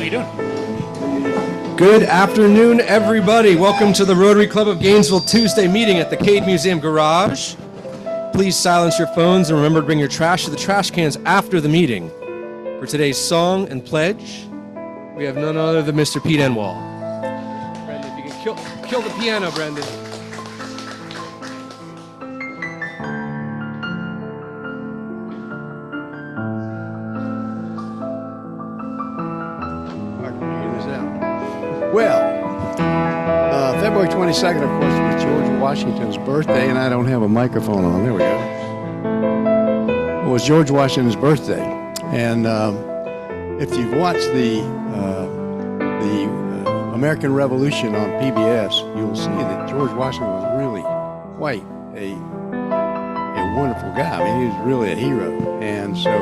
you doing? Good afternoon, everybody. Welcome to the Rotary Club of Gainesville Tuesday meeting at the Cade Museum Garage. Please silence your phones and remember to bring your trash to the trash cans after the meeting. For today's song and pledge, we have none other than Mr. Pete Enwall. Brendan, if you can kill the piano, Brendan. Well, February 22nd, of course, was George Washington's birthday, and I don't have a microphone on. There we go. It was George Washington's birthday, and if you've watched the American Revolution on PBS, you'll see that George Washington was really quite a wonderful guy. I mean, he was really a hero, and so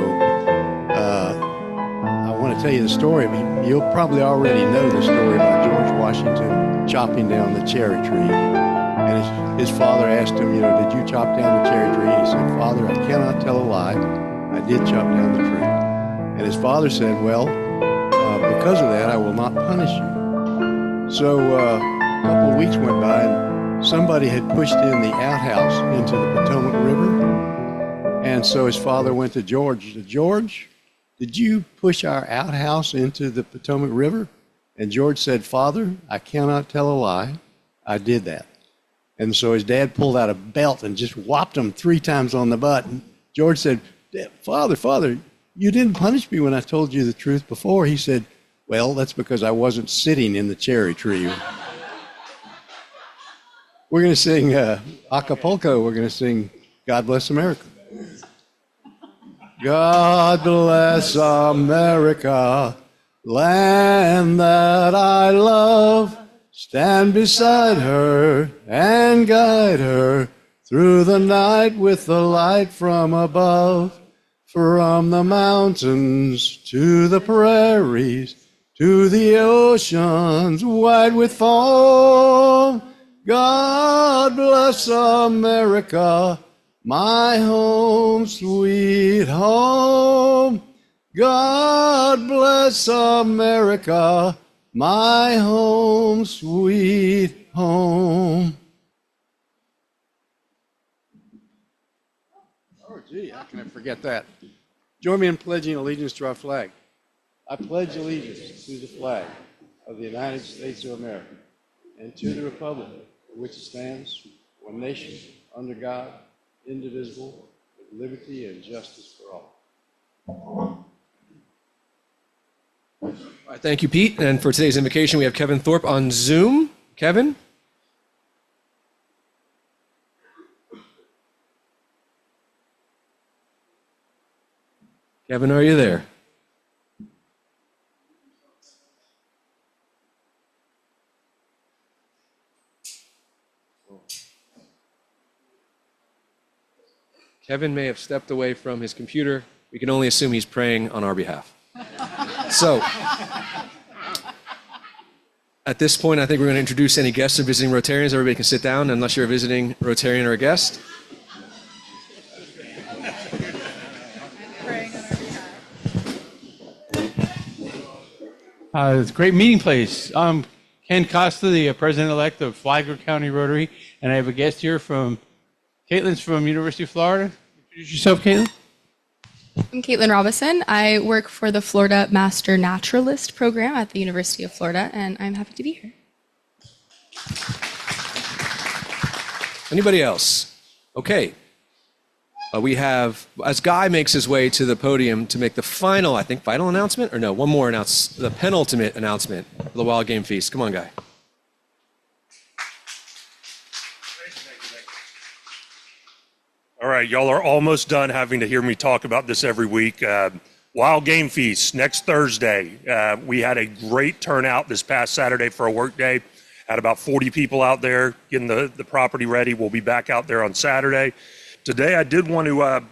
I want to tell you the story. I mean, you'll probably already know the story about George Washington chopping down the cherry tree. And his father asked him, did you chop down the cherry tree? And he said, Father, I cannot tell a lie. I did chop down the tree. And his father said, well, because of that, I will not punish you. So a couple of weeks went by, and somebody had pushed in the outhouse into the Potomac River. And so his father went to George. He said, George, did you push our outhouse into the Potomac River? And George said, Father, I cannot tell a lie. I did that. And so his dad pulled out a belt and just whopped him 3 times on the butt. And George said, Father, you didn't punish me when I told you the truth before. He said, well, that's because I wasn't sitting in the cherry tree. We're going to sing Acapulco. We're going to sing God Bless America. God bless America, land that I love. Stand beside her and guide her through the night with the light from above. From the mountains to the prairies, to the oceans wide with foam. God bless America, my home, sweet home. God bless America, my home, sweet home. Oh, gee, how can I forget that? Join me in pledging allegiance to our flag. I pledge allegiance to the flag of the United States of America and to the republic for which it stands, one nation, under God, indivisible, with liberty and justice for all. All right, thank you, Pete. And for today's invocation, we have Kevin Thorpe on Zoom. Kevin? Kevin, are you there? Kevin may have stepped away from his computer. We can only assume he's praying on our behalf. So, at this point, I think we're going to introduce any guests or visiting Rotarians. Everybody can sit down unless you're a visiting Rotarian or a guest. It's a great meeting place. I'm Ken Costa, the president-elect of Flagler County Rotary, and I have a guest here from Caitlin's from University of Florida. Introduce yourself, Caitlin. I'm Caitlin Robinson. I work for the Florida Master Naturalist program at the University of Florida, and I'm happy to be here. Anybody else? Okay. We have, as Guy makes his way to the podium to make the final announcement, or no, one more the penultimate announcement for the Wild Game Feast. Come on, Guy. All right, y'all are almost done having to hear me talk about this every week. Wild Game Feast next Thursday. We had a great turnout this past Saturday for a work day. Had about 40 people out there getting the property ready. We'll be back out there on Saturday. Today, I did want to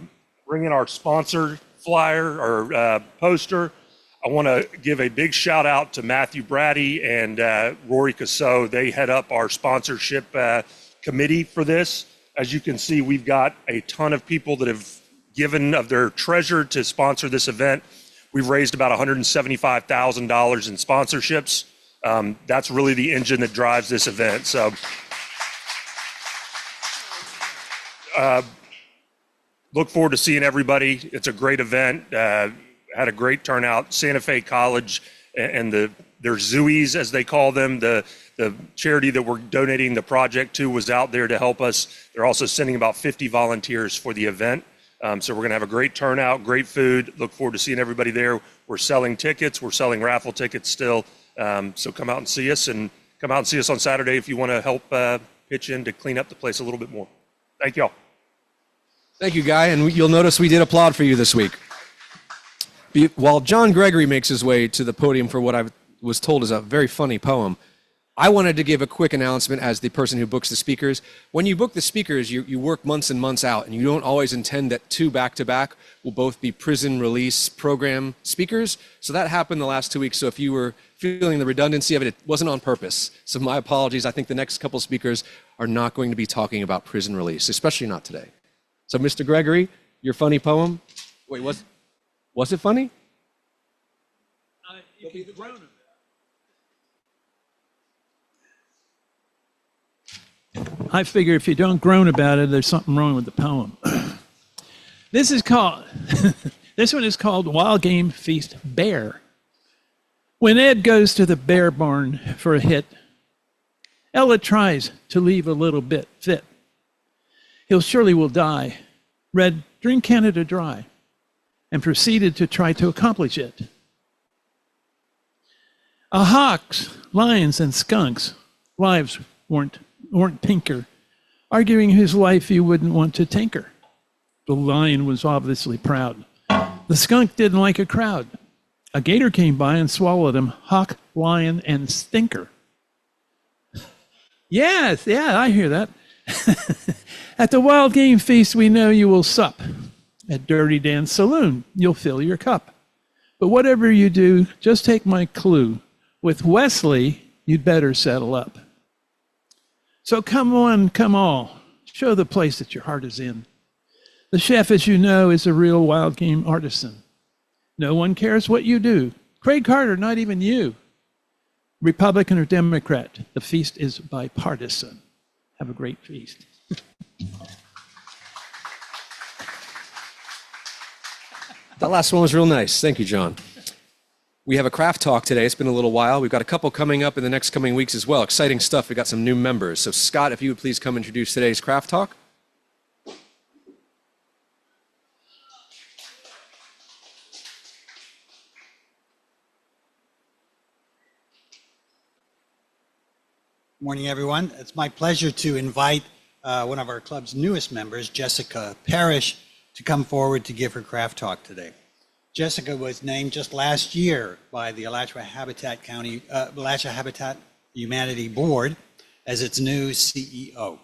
bring in our sponsor flyer or poster. I want to give a big shout out to Matthew Brady and Rory Casso. They head up our sponsorship committee for this. As you can see, we've got a ton of people that have given of their treasure to sponsor this event. We've raised about $175,000 in sponsorships. That's really the engine that drives this event. So look forward to seeing everybody. It's a great event. Had a great turnout. Santa Fe College and their Zooies, as they call them, the charity that we're donating the project to, was out there to help us. They're also sending about 50 volunteers for the event. So we're going to have a great turnout, great food. Look forward to seeing everybody there. We're selling tickets. We're selling raffle tickets still. So come out and see us, and come out and see us on Saturday if you want to help pitch in to clean up the place a little bit more. Thank y'all. Thank you, Guy. And you'll notice we did applaud for you this week. While John Gregory makes his way to the podium for what I was told is a very funny poem, I wanted to give a quick announcement as the person who books the speakers. When you book the speakers, you work months and months out, and you don't always intend that two back-to-back will both be prison release program speakers. So that happened the last 2 weeks. So if you were feeling the redundancy of it, it wasn't on purpose. So my apologies. I think the next couple speakers are not going to be talking about prison release, especially not today. So Mr. Gregory, your funny poem. Wait, was it funny? If you groan about it. I figure if you don't groan about it, there's something wrong with the poem. This one is called Wild Game Feast Bear. When Ed goes to the bear barn for a hit, Ella tries to leave a little bit fit. He'll surely will die. Red, drink Canada dry, and proceeded to try to accomplish it. A hawks, lions, and skunks' lives weren't tinker, arguing whose life you wouldn't want to tinker. The lion was obviously proud. The skunk didn't like a crowd. A gator came by and swallowed him, hawk, lion, and stinker. Yes, yeah, I hear that. At the Wild Game Feast, we know you will sup. At Dirty Dan's Saloon, you'll fill your cup. But whatever you do, just take my clue. With Wesley, you'd better settle up. So come on, come all. Show the place that your heart is in. The chef, as you know, is a real wild game artisan. No one cares what you do. Craig Carter, not even you. Republican or Democrat, the feast is bipartisan. Have a great feast. That last one was real nice. Thank you, John. We have a craft talk today. It's been a little while. We've got a couple coming up in the next coming weeks as well. Exciting stuff. We've got some new members. So Scott, if you would please come introduce today's craft talk. Morning, everyone. It's my pleasure to invite one of our club's newest members, Jessica Parrish, to come forward to give her craft talk today. Jessica was named just last year by the Alachua Habitat Humanity Board as its new CEO.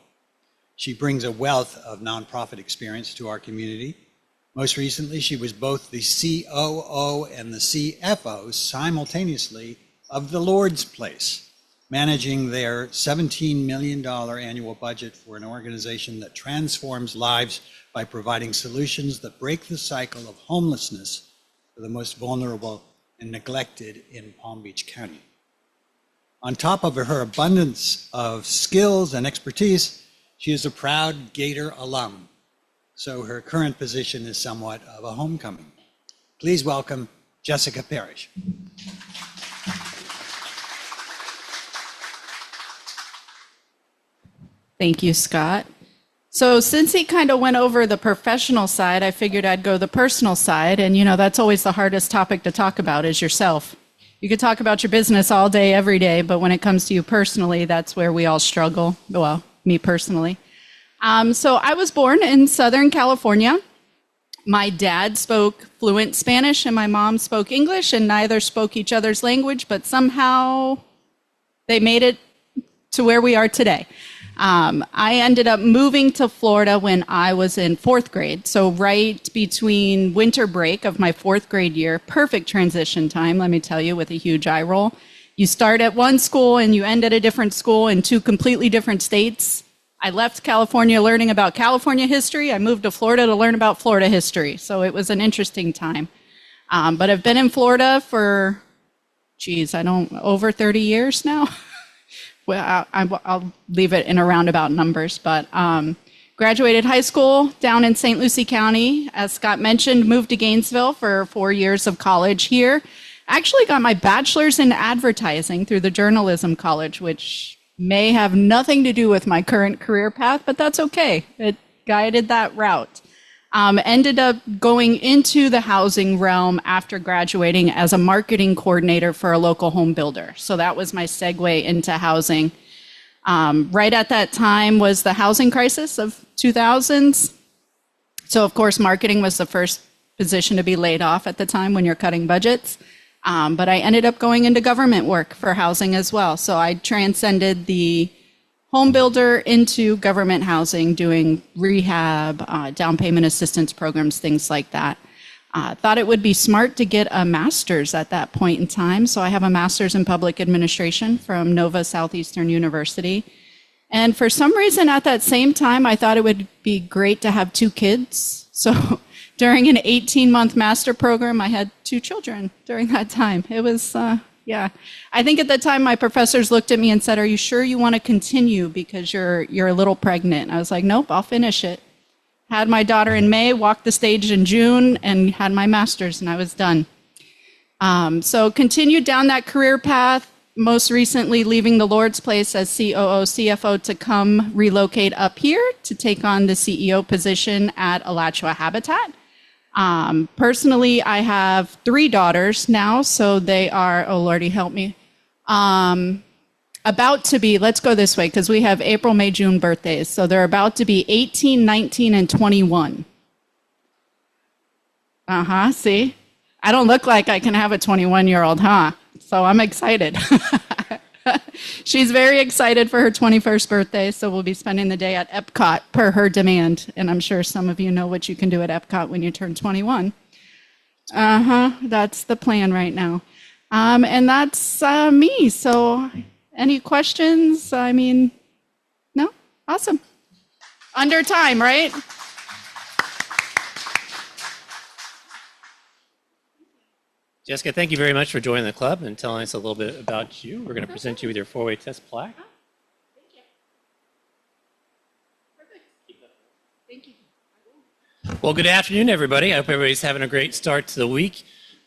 She brings a wealth of nonprofit experience to our community. Most recently, she was both the COO and the CFO simultaneously of the Lord's Place, managing their $17 million annual budget for an organization that transforms lives by providing solutions that break the cycle of homelessness for the most vulnerable and neglected in Palm Beach County. On top of her abundance of skills and expertise, she is a proud Gator alum, so her current position is somewhat of a homecoming. Please welcome Jessica Parrish. Thank you, Scott. So since he kind of went over the professional side, I figured I'd go the personal side. And, you know, that's always the hardest topic to talk about is yourself. You could talk about your business all day, every day, but when it comes to you personally, that's where we all struggle. Well, me personally. So I was born in Southern California. My dad spoke fluent Spanish and my mom spoke English, and neither spoke each other's language, but somehow they made it to where we are today. I ended up moving to Florida when I was in fourth grade. So right between winter break of my fourth grade year, perfect transition time, let me tell you, with a huge eye roll. You start at one school and you end at a different school in two completely different states. I left California learning about California history. I moved to Florida to learn about Florida history. So it was an interesting time. But I've been in Florida for, over 30 years now. Well, I'll leave it in a roundabout numbers, but graduated high school down in St. Lucie County. As Scott mentioned, moved to Gainesville for 4 years of college here. Actually got my bachelor's in advertising through the journalism college, which may have nothing to do with my current career path, but that's okay. It guided that route. Ended up going into the housing realm after graduating as a marketing coordinator for a local home builder. So that was my segue into housing. Right at that time was the housing crisis of 2000s. So of course, marketing was the first position to be laid off at the time when you're cutting budgets. But I ended up going into government work for housing as well. So I transcended the home builder into government housing, doing rehab, down payment assistance programs, things like that. Thought it would be smart to get a master's at that point in time. So I have a master's in public administration from Nova Southeastern University. And for some reason at that same time, I thought it would be great to have 2 kids. So during an 18-month master program, I had 2 children during that time. It was, yeah. I think at the time my professors looked at me and said, "Are you sure you want to continue because you're a little pregnant?" I was like, "Nope, I'll finish it." Had my daughter in May, walked the stage in June, and had my master's, and I was done. So continued down that career path, most recently leaving the Lord's place as COO, CFO to come relocate up here to take on the CEO position at Alachua Habitat. Personally, I have 3 daughters now, so they are, oh Lordy, help me, about to be, let's go this way, because we have April, May, June birthdays. So they're about to be 18, 19, and 21. See? I don't look like I can have a 21-year-old, huh? So I'm excited. She's very excited for her 21st birthday, so we'll be spending the day at Epcot per her demand. And I'm sure some of you know what you can do at Epcot when you turn 21. That's the plan right now. And that's me. So any questions? I mean, no? Awesome. Under time, right? Jessica, thank you very much for joining the club and telling us a little bit about you. We're going to present you with your 4-way test plaque. Thank you. Perfect. Thank you. Well, good afternoon, everybody. I hope everybody's having a great start to the week.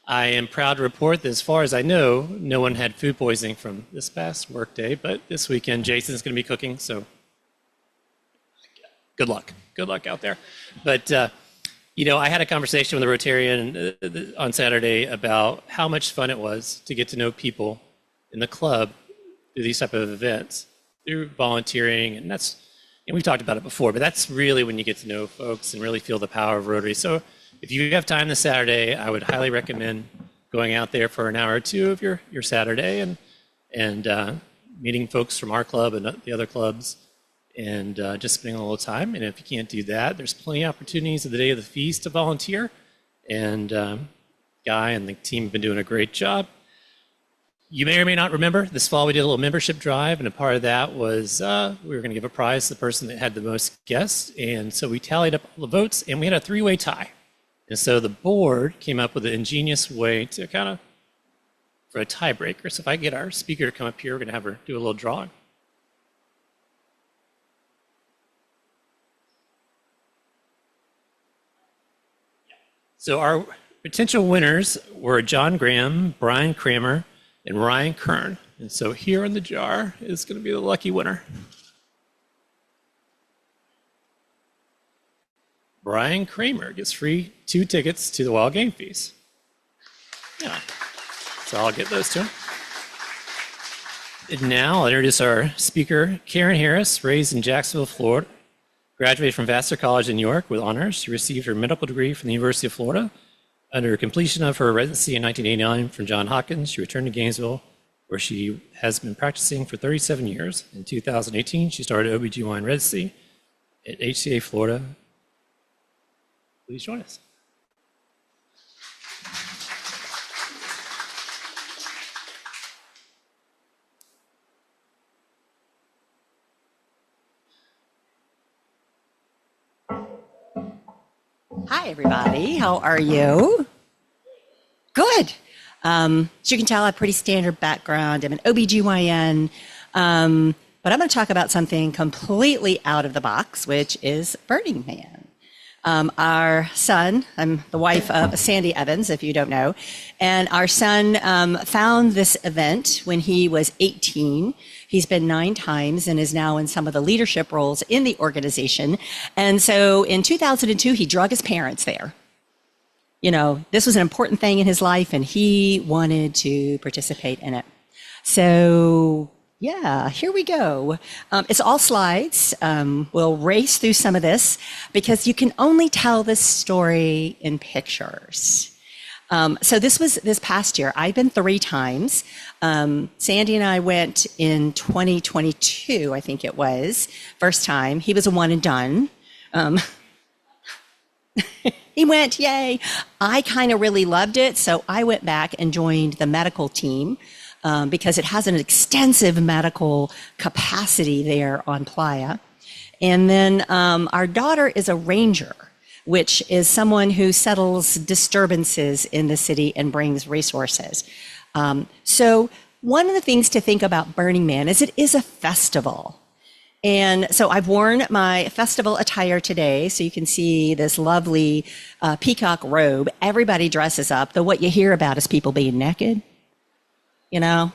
I am proud to report that as far as I know, no one had food poisoning from this past work day, but this weekend Jason's going to be cooking, so good luck. Good luck out there. But you know, I had a conversation with a Rotarian on Saturday about how much fun it was to get to know people in the club through these type of events, through volunteering, and we've talked about it before, but that's really when you get to know folks and really feel the power of Rotary. So if you have time this Saturday, I would highly recommend going out there for an hour or 2 of your Saturday and meeting folks from our club and the other clubs, and just spending a little time. And if you can't do that, there's plenty of opportunities at the day of the feast to volunteer. And Guy and the team have been doing a great job. You may or may not remember, this fall we did a little membership drive, and a part of that was we were going to give a prize to the person that had the most guests. And so we tallied up all the votes, and we had a 3-way tie. And so the board came up with an ingenious way to kind of, for a tiebreaker. So if I get our speaker to come up here, we're going to have her do a little drawing. So our potential winners were John Graham, Brian Kramer, and Ryan Kern. And so here in the jar is going to be the lucky winner. Brian Kramer gets free 2 tickets to the Wild Game Feast. Yeah, so I'll get those to him. And now I'll introduce our speaker, Karen Harris, raised in Jacksonville, Florida. Graduated from Vassar College in New York with honors. She received her medical degree from the University of Florida. Under completion of her residency in 1989 from Johns Hopkins, she returned to Gainesville, where she has been practicing for 37 years. In 2018, she started OB/GYN residency at HCA Florida. Please join us. Hi, everybody. How are you? As you can tell, I have a pretty standard background. I'm an OBGYN, but I'm going to talk about something completely out of the box, which is Burning Man. Our son, I'm the wife of Sandy Evans, if you don't know, and our son found this event when he was 18. He's been 9 times and is now in some of the leadership roles in the organization. And so in 2002, he drug his parents there. You know, this was an important thing in his life, and he wanted to participate in it. So, yeah, here we go. It's all slides. We'll race through some of this because you can only tell this story in pictures. So this was this past year. I've been 3 times. Sandy and I went in 2022, I think it was, first time. He was a one and done. He went, yay. I kind of really loved it, so I went back and joined the medical team because it has an extensive medical capacity there on Playa. And then our daughter is a ranger, which is someone who settles disturbances in the city and brings resources. So one of the things to think about Burning Man is it is a festival. And so I've worn my festival attire today, so you can see this lovely peacock robe. Everybody dresses up, though what you hear about is people being naked. You know,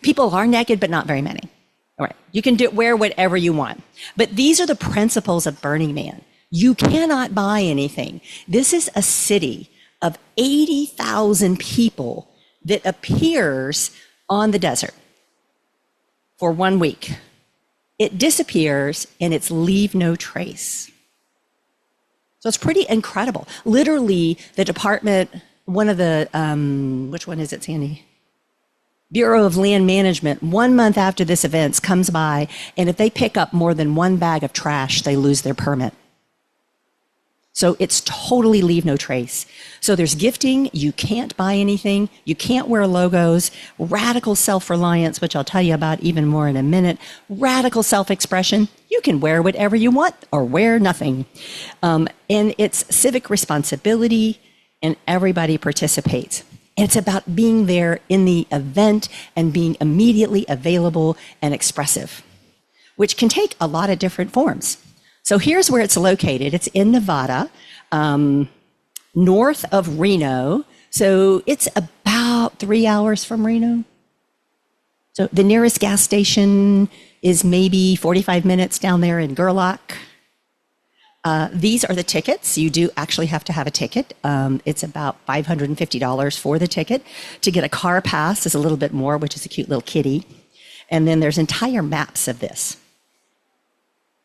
people are naked, but not very many. All right, you can wear whatever you want. But these are the principles of Burning Man. You cannot buy anything. This is a city of 80,000 people that appears on the desert for 1 week. It disappears and it's leave no trace. So it's pretty incredible. Literally, the department, one of the, which one is it, Sandy? Bureau of Land Management, 1 month after this event comes by, and if they pick up more than 1 bag of trash, they lose their permit. So it's totally leave no trace. So there's gifting, you can't buy anything, you can't wear logos, radical self-reliance, which I'll tell you about even more in a minute, radical self-expression, you can wear whatever you want or wear nothing. And it's civic responsibility, and everybody participates. And it's about being there in the event and being immediately available and expressive, which can take a lot of different forms. So here's where it's located. It's in Nevada, north of Reno. So it's about 3 hours from Reno. So the nearest gas station is maybe 45 minutes down there in Gerlach. These are the tickets. You do actually have to have a ticket. It's about $550 for the ticket. To get a car pass is a little bit more, which is a cute little kitty. And then there's entire maps of this.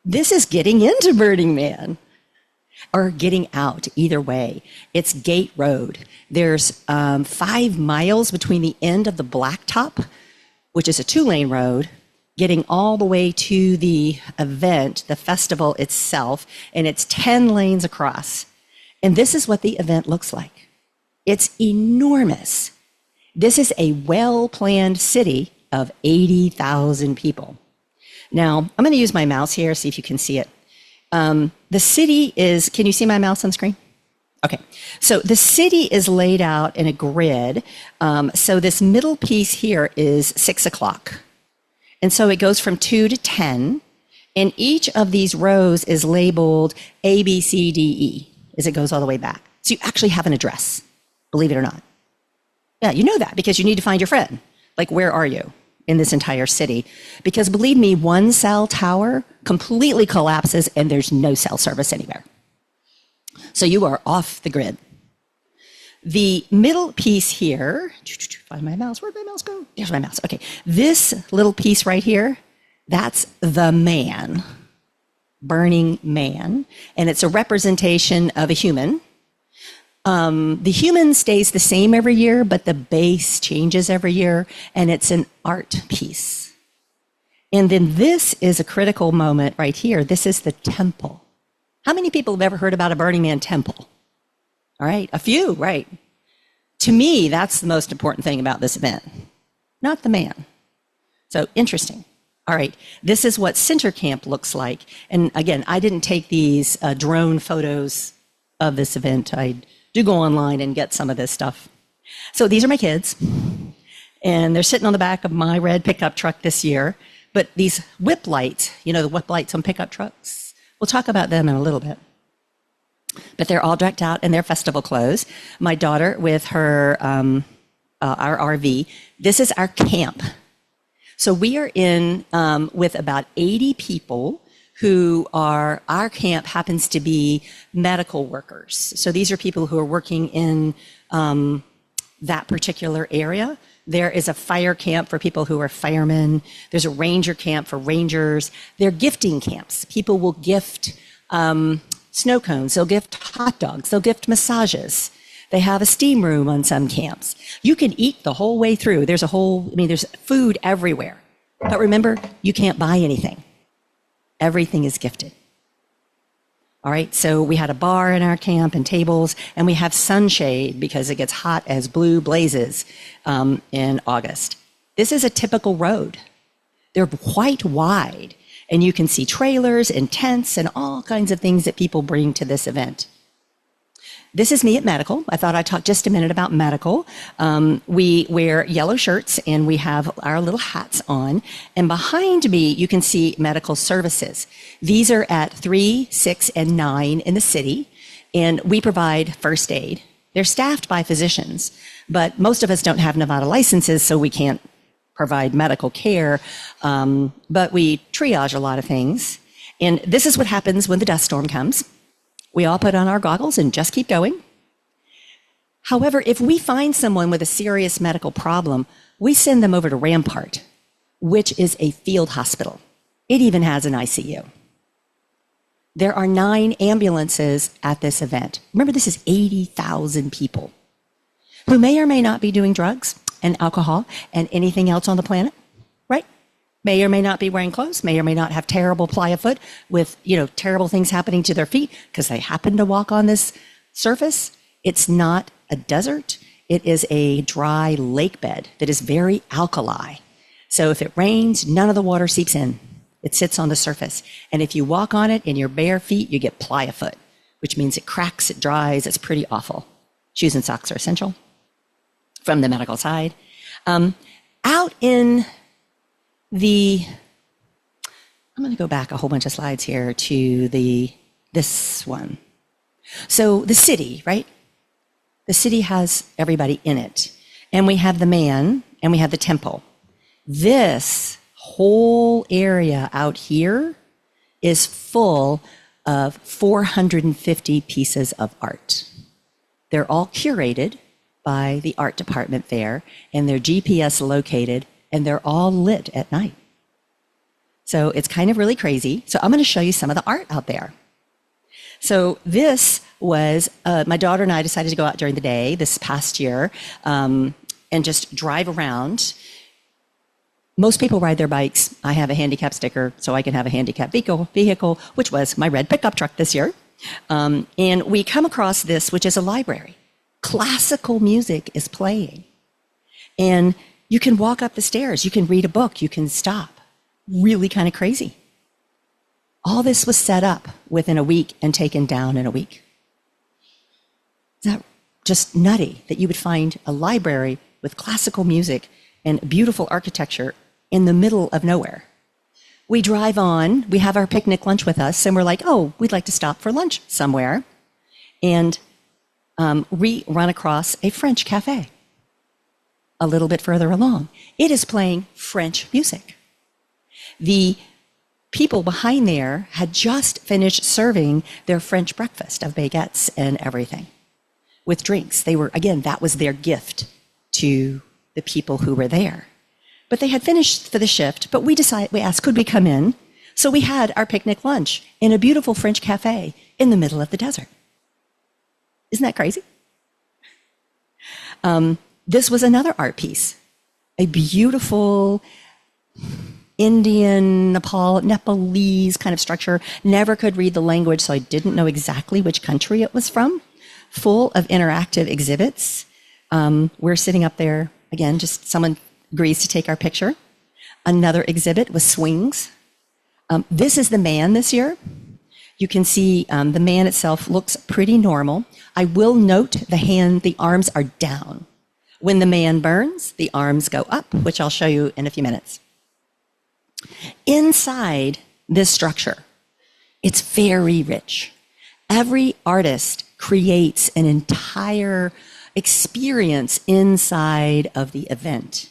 This is getting into Burning Man, or getting out, either way. It's Gate Road. There's 5 miles between the end of the Blacktop, which is a 2-lane road, getting all the way to the event, the festival itself, and it's 10 lanes across. And this is what the event looks like. It's enormous. This is a well-planned city of 80,000 people. Now, I'm going to use my mouse here, see if you can see it. The city is, can you see my mouse on screen? Okay, so the city is laid out in a grid. So this middle piece here is 6 o'clock. And so it goes from 2 to 10. And each of these rows is labeled A, B, C, D, E, as it goes all the way back. So you actually have an address, believe it or not. Yeah, you know that because you need to find your friend. Like, where are you in this entire city? Because believe me, one cell tower completely collapses and there's no cell service anywhere. So you are off the grid. The middle piece here, find my mouse, where'd my mouse go? There's my mouse, okay. This little piece right here, that's the man, Burning Man, and it's a representation of a human. The human stays the same every year, but the base changes every year, and it's an art piece. And then this is a critical moment right here. This is the temple. How many people have ever heard about a Burning Man temple? All right, a few, right. To me, that's the most important thing about this event, not the man. So interesting. All right, this is what Center Camp looks like. And again, I didn't take these drone photos of this event. I do go online and get some of this stuff. So these are my kids, and they're sitting on the back of my red pickup truck this year. But these whip lights, you know, the whip lights on pickup trucks, we'll talk about them in a little bit. But they're all decked out in their festival clothes. My daughter with her, our RV. This is our camp. So we are in with about 80 people who are, our camp happens to be medical workers. So these are people who are working in that particular area. There is a fire camp for people who are firemen. There's a ranger camp for rangers. They're gifting camps. People will gift snow cones. They'll gift hot dogs. They'll gift massages. They have a steam room on some camps. You can eat the whole way through. There's food everywhere. But remember, you can't buy anything. Everything is gifted. All right, so we had a bar in our camp and tables, and we have sunshade because it gets hot as blue blazes in August. This is a typical road. They're quite wide, and you can see trailers and tents and all kinds of things that people bring to this event. This is me at medical. I thought I'd talk just a minute about medical. We wear yellow shirts and we have our little hats on. And behind me, you can see medical services. These are at 3, 6, and 9 in the city. And we provide first aid. They're staffed by physicians, but most of us don't have Nevada licenses, so we can't provide medical care. But we triage a lot of things. And this is what happens when the dust storm comes. We all put on our goggles and just keep going. However, if we find someone with a serious medical problem, we send them over to Rampart, which is a field hospital. It even has an ICU. There are 9 ambulances at this event. Remember, this is 80,000 people who may or may not be doing drugs and alcohol and anything else on the planet, right? May or may not be wearing clothes, may or may not have terrible playa foot with, terrible things happening to their feet because they happen to walk on this surface. It's not a desert. It is a dry lake bed that is very alkali. So if it rains, none of the water seeps in. It sits on the surface. And if you walk on it in your bare feet, you get playa foot, which means it cracks, it dries. It's pretty awful. Shoes and socks are essential from the medical side. Out in I'm going to go back a whole bunch of slides here to this one. So the city, right? The city has everybody in it. And we have the man and we have the temple. This whole area out here is full of 450 pieces of art. They're all curated by the art department there, and they're GPS located, and they're all lit at night. So it's kind of really crazy. So I'm going to show you some of the art out there. So this was, my daughter and I decided to go out during the day this past year and just drive around. Most people ride their bikes. I have a handicap sticker, so I can have a handicap vehicle, which was my red pickup truck this year. And we come across this, which is a library. Classical music is playing. And you can walk up the stairs. You can read a book. You can stop. Really kind of crazy. All this was set up within a week and taken down in a week. Is that just nutty that you would find a library with classical music and beautiful architecture in the middle of nowhere? We drive on, we have our picnic lunch with us, and we're like, oh, we'd like to stop for lunch somewhere. And we run across a French cafe a little bit further along. It is playing French music. The people behind there had just finished serving their French breakfast of baguettes and everything with drinks. They were, again, that was their gift to the people who were there. But they had finished for the shift, but we asked, could we come in? So we had our picnic lunch in a beautiful French cafe in the middle of the desert. Isn't that crazy? This was another art piece, a beautiful Indian, Nepalese kind of structure. Never could read the language, so I didn't know exactly which country it was from. Full of interactive exhibits. We're sitting up there, again, just someone agrees to take our picture. Another exhibit was swings. This is the man this year. You can see the man itself looks pretty normal. I will note the arms are down. When the man burns, the arms go up, which I'll show you in a few minutes. Inside this structure, it's very rich. Every artist creates an entire experience inside of the event.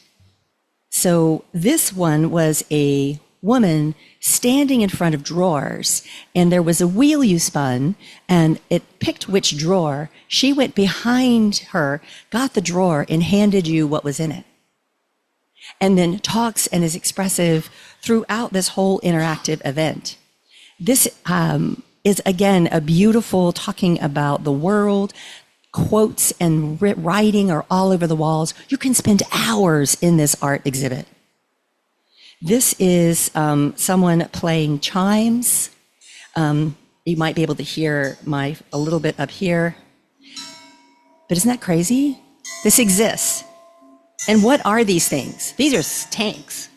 So this one was a woman standing in front of drawers, and there was a wheel you spun, and it picked which drawer. She went behind her, got the drawer, and handed you what was in it. And then talks and is expressive throughout this whole interactive event. This is, again, a beautiful talking about the world. Quotes and writing are all over the walls. You can spend hours in this art exhibit. This is someone playing chimes. You might be able to hear a little bit up here. But isn't that crazy? This exists. And what are these things? These are tanks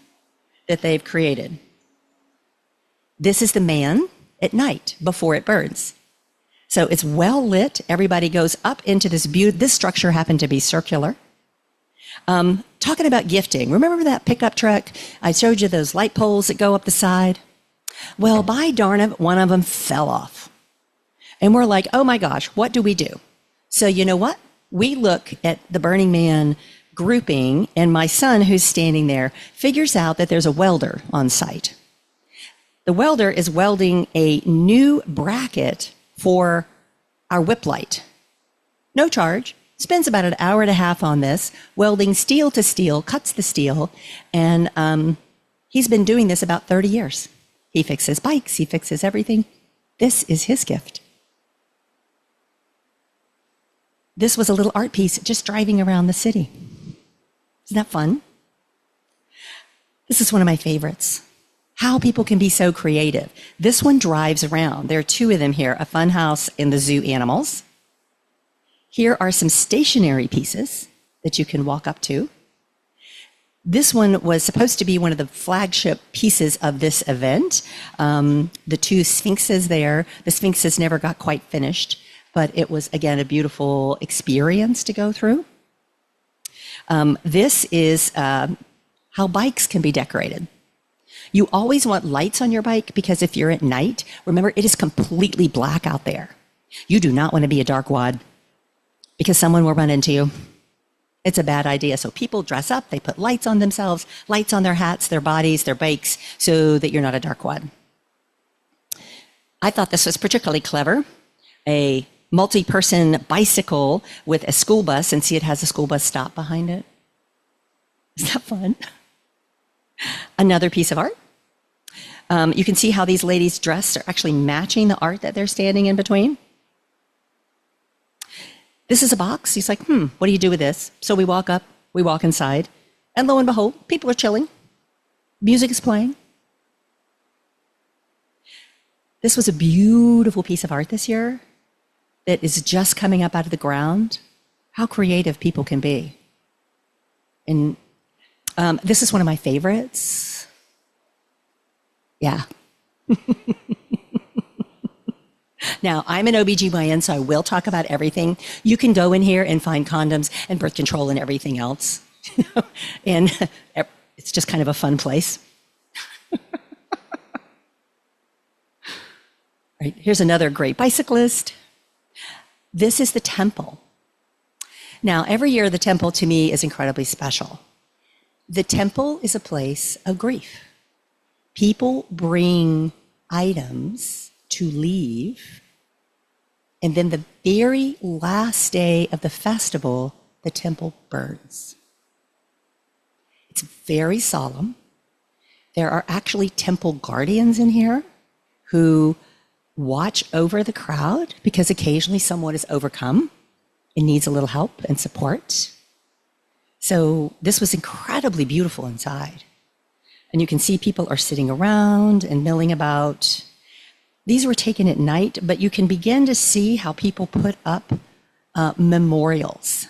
that they've created. This is the man at night before it burns. So it's well lit. Everybody goes up into this this structure happened to be circular. Talking about gifting. Remember that pickup truck? I showed you those light poles that go up the side. Well, by darn it, one of them fell off. And we're like, oh my gosh, what do we do? So you know what? We look at the Burning Man grouping, and my son, who's standing there, figures out that there's a welder on site. The welder is welding a new bracket for our whip light. No charge. Spends about an hour and a half on this, welding steel to steel, cuts the steel, and he's been doing this about 30 years. He fixes bikes, he fixes everything. This is his gift. This was a little art piece just driving around the city. Isn't that fun? This is one of my favorites. How people can be so creative. This one drives around. There are two of them here, a fun house and the zoo animals. Here are some stationary pieces that you can walk up to. This one was supposed to be one of the flagship pieces of this event. The two sphinxes there. The sphinxes never got quite finished, but it was, again, a beautiful experience to go through. This is how bikes can be decorated. You always want lights on your bike because if you're at night, remember, it is completely black out there. You do not want to be a dark wad because someone will run into you. It's a bad idea. So people dress up, they put lights on themselves, lights on their hats, their bodies, their bikes, so that you're not a dark wad. I thought this was particularly clever. A multi-person bicycle with a school bus, and see it has a school bus stop behind it. Is that fun? Another piece of art. You can see how these ladies dressed are actually matching the art that they're standing in between. This is a box. He's like, what do you do with this? So we walk up, we walk inside, and lo and behold, people are chilling. Music is playing. This was a beautiful piece of art this year that is just coming up out of the ground. How creative people can be. And this is one of my favorites. Yeah. Now, I'm an OBGYN, so I will talk about everything. You can go in here and find condoms and birth control and everything else. And it's just kind of a fun place. Right, here's another great bicyclist. This is the temple. Now, every year the temple to me is incredibly special. The temple is a place of grief. People bring items to leave, and then the very last day of the festival, the temple burns. It's very solemn. There are actually temple guardians in here who watch over the crowd because occasionally someone is overcome and needs a little help and support. So this was incredibly beautiful inside. And you can see people are sitting around and milling about. These were taken at night, but you can begin to see how people put up memorials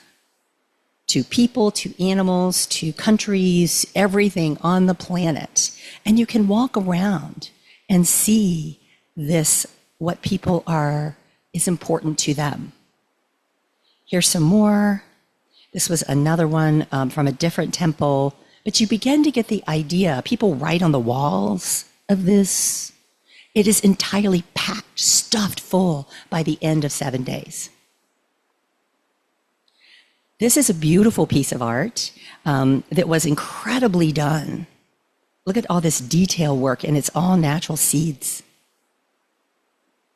to people, to animals, to countries, everything on the planet. And you can walk around and see this, what people is important to them. Here's some more. This was another one from a different temple, but you begin to get the idea. People write on the walls of this. It is entirely packed, stuffed full by the end of 7 days. This is a beautiful piece of art that was incredibly done. Look at all this detail work, and it's all natural seeds.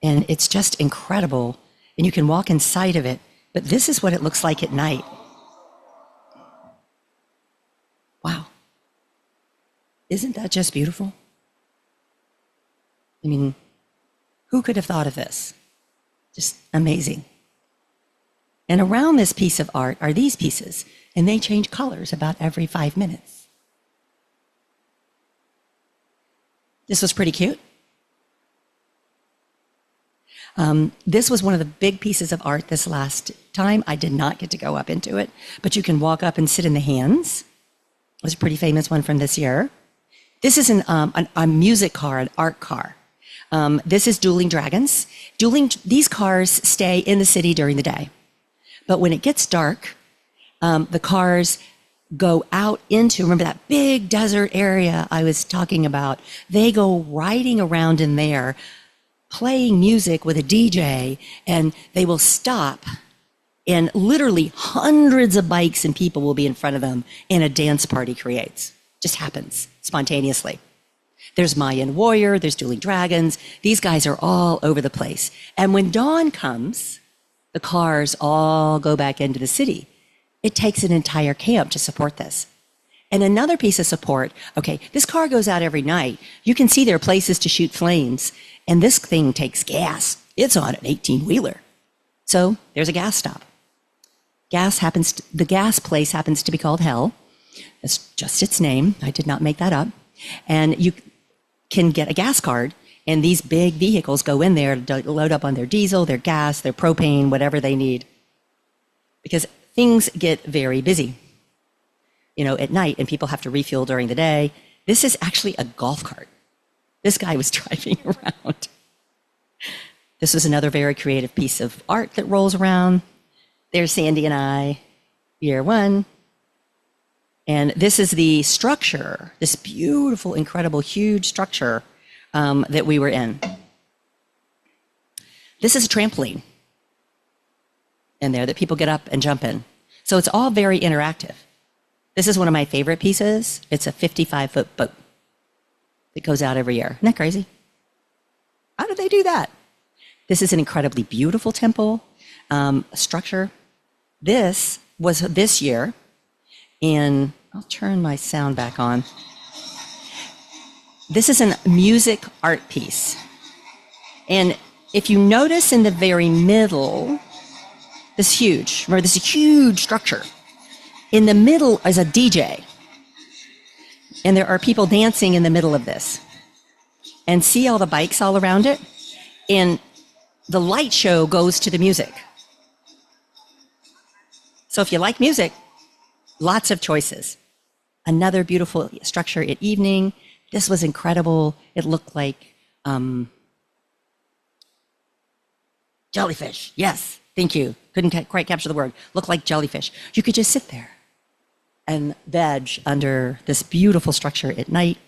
And it's just incredible. And you can walk inside of it, but this is what it looks like at night. Wow. Isn't that just beautiful? I mean, who could have thought of this? Just amazing. And around this piece of art are these pieces, and they change colors about every 5 minutes. This was pretty cute. This was one of the big pieces of art this last time. I did not get to go up into it, but you can walk up and sit in the hands. It was a pretty famous one from this year. This is a music car, an art car. This is Dueling Dragons. These cars stay in the city during the day. But when it gets dark, the cars go out into, remember that big desert area I was talking about? They go riding around in there, playing music with a DJ, and they will stop, and literally hundreds of bikes and people will be in front of them, and a dance party creates. Just happens spontaneously. There's Mayan Warrior, there's Dueling Dragons. These guys are all over the place. And when dawn comes, the cars all go back into the city. It takes an entire camp to support this. And another piece of support, okay, this car goes out every night. You can see there are places to shoot flames, and this thing takes gas. It's on an 18-wheeler. So there's a gas stop. The gas place happens to be called Hell. That's just its name. I did not make that up. And you can get a gas card, and these big vehicles go in there to load up on their diesel, their gas, their propane, whatever they need. Because things get very busy, at night, and people have to refuel during the day. This is actually a golf cart. This guy was driving around. This is another very creative piece of art that rolls around. There's Sandy and I, year one. And this is the structure, this beautiful, incredible, huge structure that we were in. This is a trampoline in there that people get up and jump in. So it's all very interactive. This is one of my favorite pieces. It's a 55-foot boat that goes out every year. Isn't that crazy? How did they do that? This is an incredibly beautiful temple structure. This was this year. And I'll turn my sound back on. This is a music art piece. And if you notice in the very middle, this is a huge structure. In the middle is a DJ. And there are people dancing in the middle of this. And see all the bikes all around it? And the light show goes to the music. So if you like music, lots of choices. Another beautiful structure at evening. This was incredible. It looked like jellyfish. Yes, thank you. Couldn't quite capture the word. Looked like jellyfish. You could just sit there and veg under this beautiful structure at night.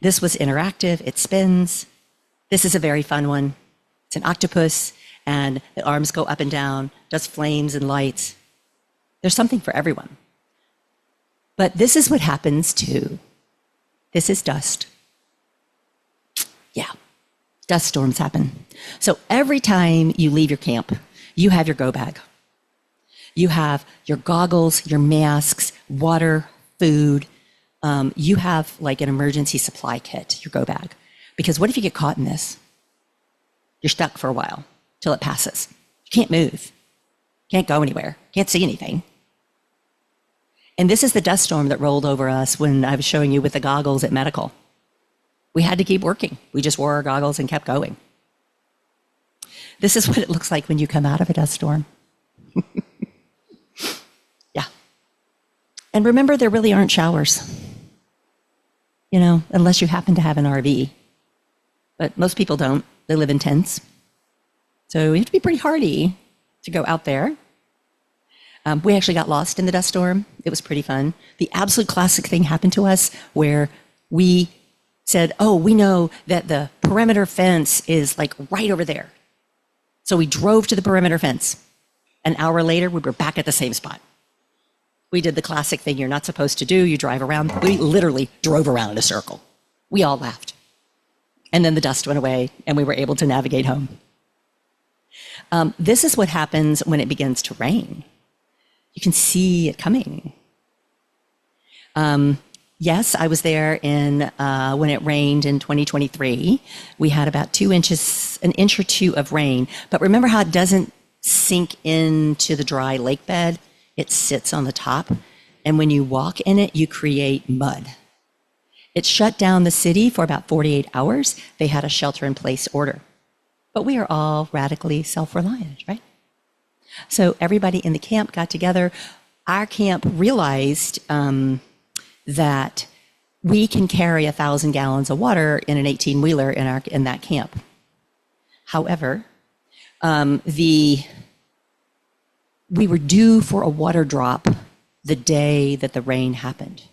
This was interactive. It spins. This is a very fun one. It's an octopus, and the arms go up and down, does flames and lights. There's something for everyone. But this is what happens too. This is dust. Yeah, dust storms happen. So every time you leave your camp, you have your go bag. You have your goggles, your masks, water, food. You have like an emergency supply kit, your go bag. Because what if you get caught in this? You're stuck for a while till it passes. You can't move. Can't go anywhere. Can't see anything. And this is the dust storm that rolled over us when I was showing you with the goggles at medical. We had to keep working. We just wore our goggles and kept going. This is what it looks like when you come out of a dust storm. Yeah. And remember, there really aren't showers, unless you happen to have an RV. But most people don't. They live in tents. So you have to be pretty hardy to go out there. We actually got lost in the dust storm. It was pretty fun. The absolute classic thing happened to us where we said, oh, we know that the perimeter fence is like right over there. So we drove to the perimeter fence. An hour later, we were back at the same spot. We did the classic thing you're not supposed to do. You drive around. We literally drove around in a circle. We all laughed. And then the dust went away and we were able to navigate home. This is what happens when it begins to rain. You can see it coming. Yes, I was there when it rained in 2023. We had about 2 inches, an inch or two of rain. But remember how it doesn't sink into the dry lake bed? It sits on the top. And when you walk in it, you create mud. It shut down the city for about 48 hours. They had a shelter-in-place order. But we are all radically self-reliant, right? So everybody in the camp got together. Our camp realized that we can carry 1,000 gallons of water in an 18-wheeler in that camp. However, we were due for a water drop the day that the rain happened.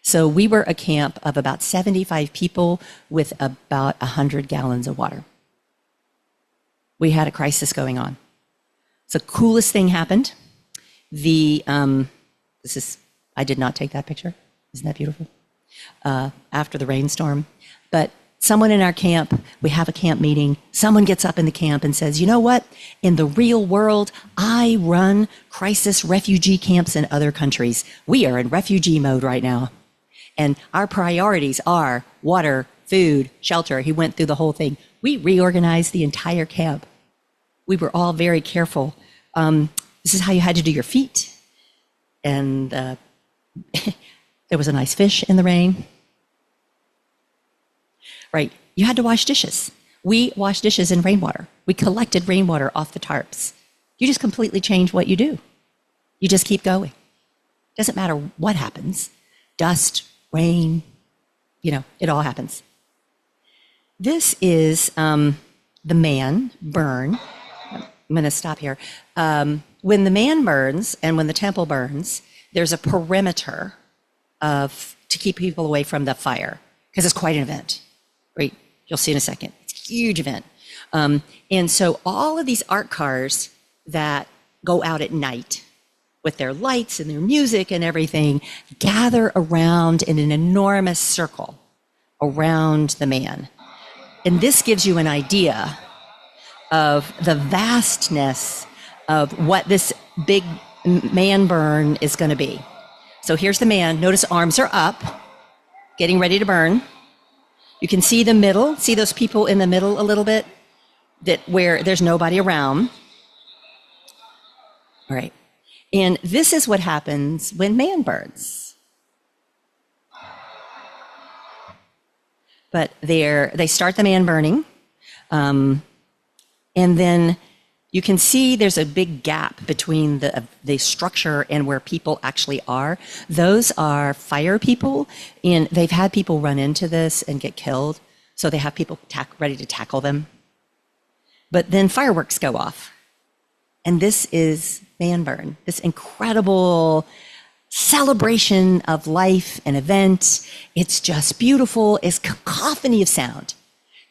So we were a camp of about 75 people with about 100 gallons of water. We had a crisis going on. So coolest thing happened. I did not take that picture. Isn't that beautiful? After the rainstorm. But someone in our camp, we have a camp meeting. Someone gets up in the camp and says, you know what? In the real world, I run crisis refugee camps in other countries. We are in refugee mode right now. And our priorities are water, food, shelter. He went through the whole thing. We reorganized the entire camp. We were all very careful. This is how you had to do your feet. And there was a nice fish in the rain. Right, you had to wash dishes. We washed dishes in rainwater. We collected rainwater off the tarps. You just completely change what you do. You just keep going. Doesn't matter what happens. Dust, rain, it all happens. This is the man burn. I'm going to stop here. When the man burns and when the temple burns, there's a perimeter to keep people away from the fire because it's quite an event. Right? You'll see in a second. It's a huge event. And so all of these art cars that go out at night with their lights and their music and everything gather around in an enormous circle around the man. And this gives you an idea of the vastness of what this big man burn is going to be. So here's the man. Notice arms are up, getting ready to burn. You can see the middle, see those people in the middle a little bit, where there's nobody around. All right. And this is what happens when man burns. But they start the man burning. And then you can see there's a big gap between the structure and where people actually are. Those are fire people, and they've had people run into this and get killed. So they have people ready to tackle them. But then fireworks go off. And this is man burn, this incredible celebration of life and event. It's just beautiful. It's cacophony of sound.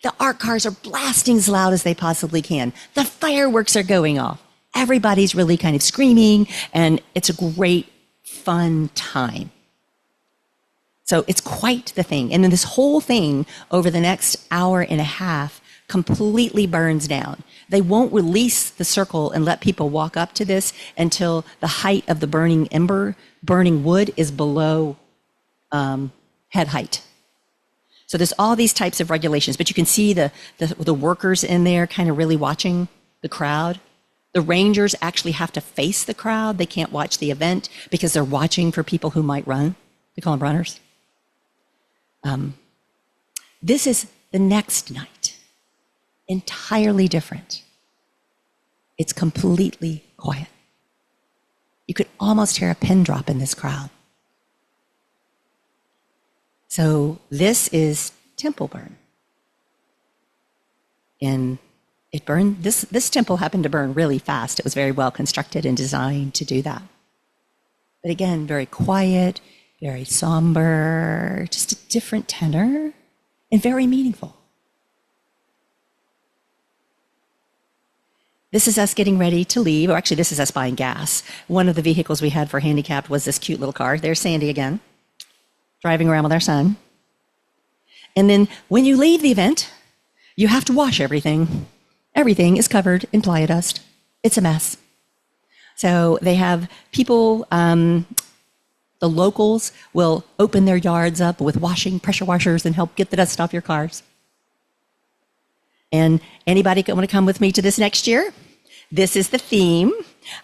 The art cars are blasting as loud as they possibly can. The fireworks are going off. Everybody's really kind of screaming, and it's a great, fun time. So it's quite the thing. And then this whole thing over the next hour and a half completely burns down. They won't release the circle and let people walk up to this until the height of the burning wood is below head height. So there's all these types of regulations, but you can see the workers in there kind of really watching the crowd. The rangers actually have to face the crowd. They can't watch the event because they're watching for people who might run. We call them runners. This is the next night. Entirely different. It's completely quiet. You could almost hear a pin drop in this crowd. So this is temple burn in It burned, this temple happened to burn really fast. It was very well constructed and designed to do that. But again, very quiet, very somber, just a different tenor, and very meaningful. This is us getting ready to leave, or actually this is us buying gas. One of the vehicles we had for handicapped was this cute little car. There's Sandy again, driving around with our son. And then when you leave the event, you have to wash everything. Everything is covered in playa dust. It's a mess. So they have people, the locals will open their yards up with pressure washers and help get the dust off your cars. And anybody want to come with me to this next year? This is the theme.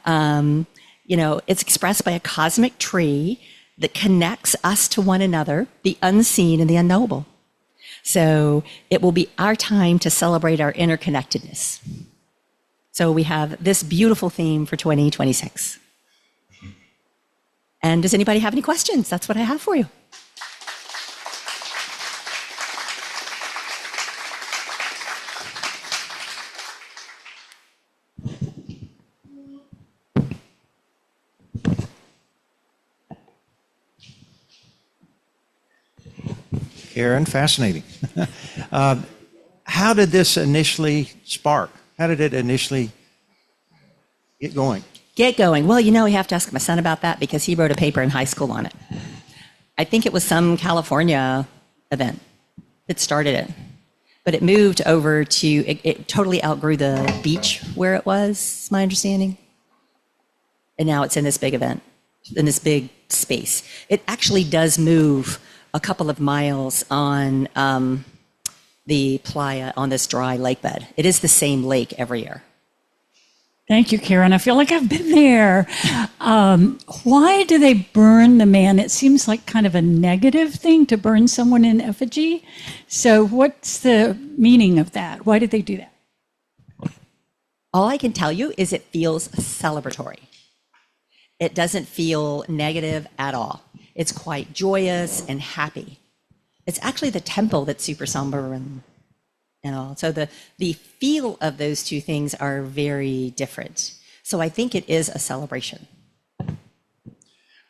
It's expressed by a cosmic tree that connects us to one another, the unseen and the unknowable. So it will be our time to celebrate our interconnectedness. So we have this beautiful theme for 2026. And does anybody have any questions? That's what I have for you. Karen, fascinating. How did this initially spark? How did it initially get going? Get going. Well, you have to ask my son about that because he wrote a paper in high school on it. I think it was some California event that started it. But it moved over to, it totally outgrew the beach where it was, is my understanding. And now it's in this big event, in this big space. It actually does move a couple of miles on the playa on this dry lake bed. It is the same lake every year. Thank you, Karen. I feel like I've been there. Why do they burn the man? It seems like kind of a negative thing to burn someone in effigy. So what's the meaning of that? Why did they do that? All I can tell you is it feels celebratory. It doesn't feel negative at all. It's quite joyous and happy. It's actually the temple that's super somber and all. So the feel of those two things are very different. So I think it is a celebration.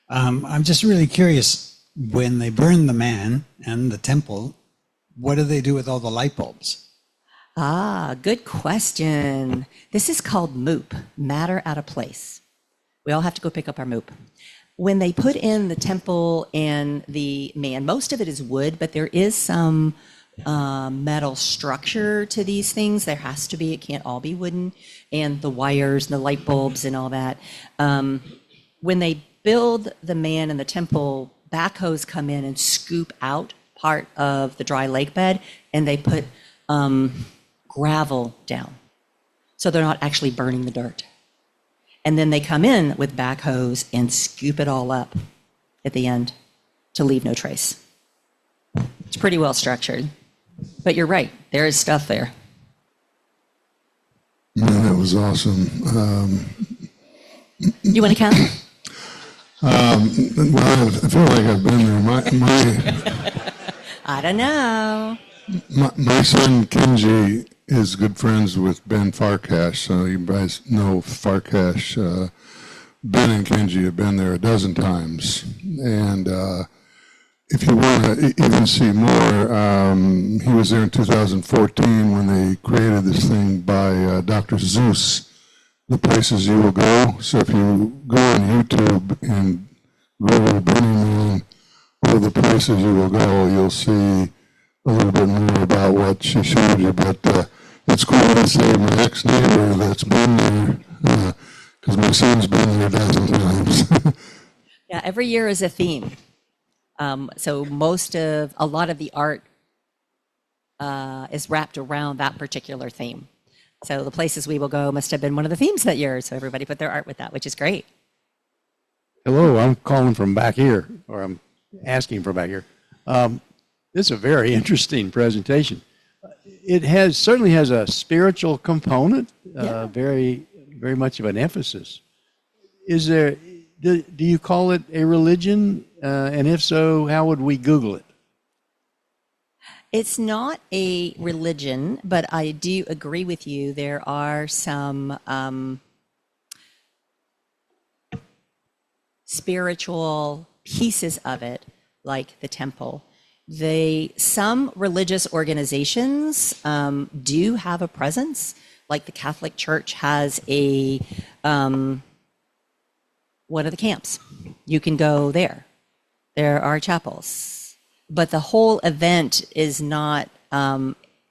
I'm just really curious, when they burn the man and the temple, what do they do with all the light bulbs? Good question. This is called MOOP, matter out of place. We all have to go pick up our MOOP. When they put in the temple and the man, most of it is wood, but there is some metal structure to these things. There has to be, it can't all be wooden, and the wires and the light bulbs and all that. When they build the man and the temple, backhoes come in and scoop out part of the dry lake bed, and they put gravel down. So they're not actually burning the dirt. And then they come in with backhoes and scoop it all up at the end to leave no trace. It's pretty well structured. But you're right, there is stuff there. Man, that was awesome. You want to come? Well, I feel like I've been there. I don't know. My son Kenji is good friends with Ben Farkash, so you guys know Farkash. Ben and Kenji have been there a dozen times, and if you want to even see more, he was there in 2014 when they created this thing by Dr. Zeus, The Places You Will Go. So if you go on YouTube and Google Burning Man or The Places You Will Go, you'll see a little bit more about what she showed you. But it's cool to say my ex-neighbor that's been there, because my son's been there a dozen times. Yeah, every year is a theme. So a lot of the art is wrapped around that particular theme. So The Places We Will Go must have been one of the themes that year. So everybody put their art with that, which is great. Hello, I'm calling from back here, or I'm asking for back here. This is a very interesting presentation. It certainly has a spiritual component, very, very much of an emphasis. Is there? Do you call it a religion? And if so, how would we Google it? It's not a religion, but I do agree with you. There are some spiritual pieces of it, like the temple. Some religious organizations do have a presence, like the Catholic Church has a one of the camps. You can go there. There are chapels, but the whole event is not.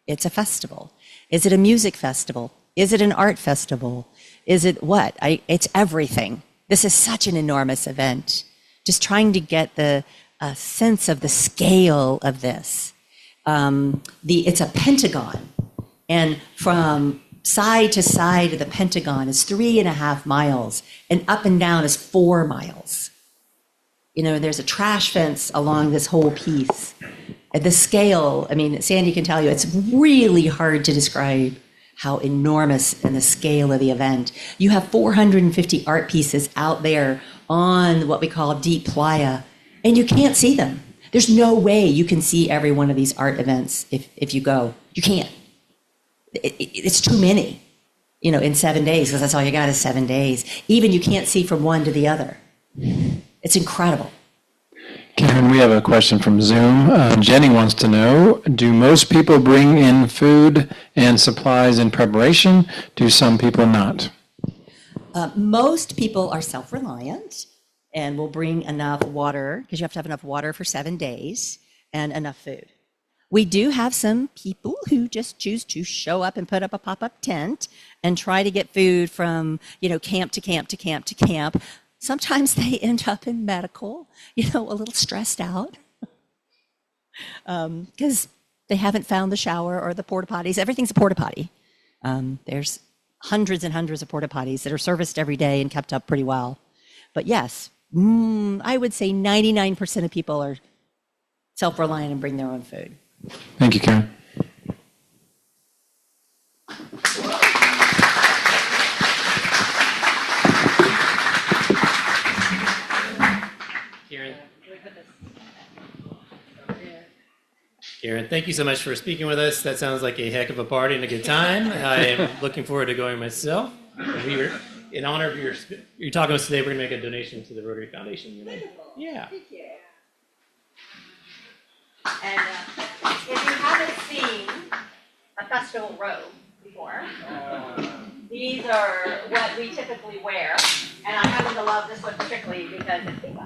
It's a festival. Is it a music festival? Is it an art festival? Is it what? It's everything. This is such an enormous event. Just trying to get the sense of the scale of this. It's a pentagon, and from side to side of the pentagon is 3.5 miles, and up and down is 4 miles. You know, there's a trash fence along this whole piece. The scale, I mean, Sandy can tell you, it's really hard to describe how enormous and the scale of the event. You have 450 art pieces out there on what we call deep playa, and you can't see them. There's no way you can see every one of these art events if you go. You can't. It's too many, you know, in 7 days, because that's all you got is 7 days. Even you can't see from one to the other. It's incredible. Karen, we have a question from Zoom. Jenny wants to know, do most people bring in food and supplies in preparation? Do some people not? Most people are self-reliant and will bring enough water, because you have to have enough water for 7 days, and enough food. We do have some people who just choose to show up and put up a pop-up tent and try to get food from, you know, camp to camp to camp to camp. Sometimes they end up in medical, you know, a little stressed out because they haven't found the shower or the porta potties. Everything's a porta potty. There's hundreds and hundreds of porta potties that are serviced every day and kept up pretty well. But yes, I would say 99% of people are self-reliant and bring their own food. Thank you, Karen. Karen, thank you so much for speaking with us. That sounds like a heck of a party and a good time. I am looking forward to going myself. We were, in honor of your talking to us today, we're going to make a donation to the Rotary Foundation. Yeah. Thank you. And if you haven't seen a festival robe before, these are what we typically wear. And I happen to love this one particularly because it's big.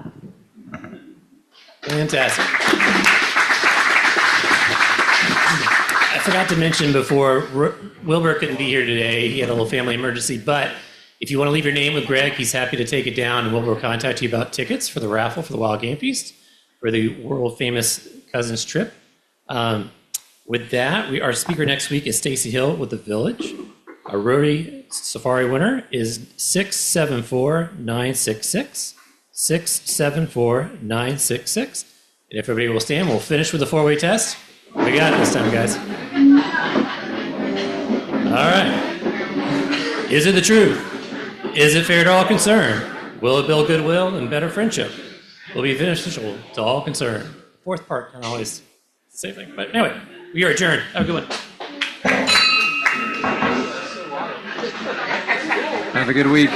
Fantastic. I forgot to mention before, Wilbur couldn't be here today. He had a little family emergency, but if you want to leave your name with Greg, he's happy to take it down, and Wilbur will contact you about tickets for the raffle for the Wild Game Feast for the world-famous Cousins trip. With that, our speaker next week is Stacy Hill with The Village. Our Rotary Safari winner is 674-966. 674-966. And if everybody will stand, we'll finish with the four-way test. We got it this time, guys. All right. Is it the truth? Is it fair to all concerned? Will it build goodwill and better friendship? Will it be beneficial to all concerned? Fourth part, kind of always the same thing. But anyway, we are adjourned. Have a good one. Have a good week.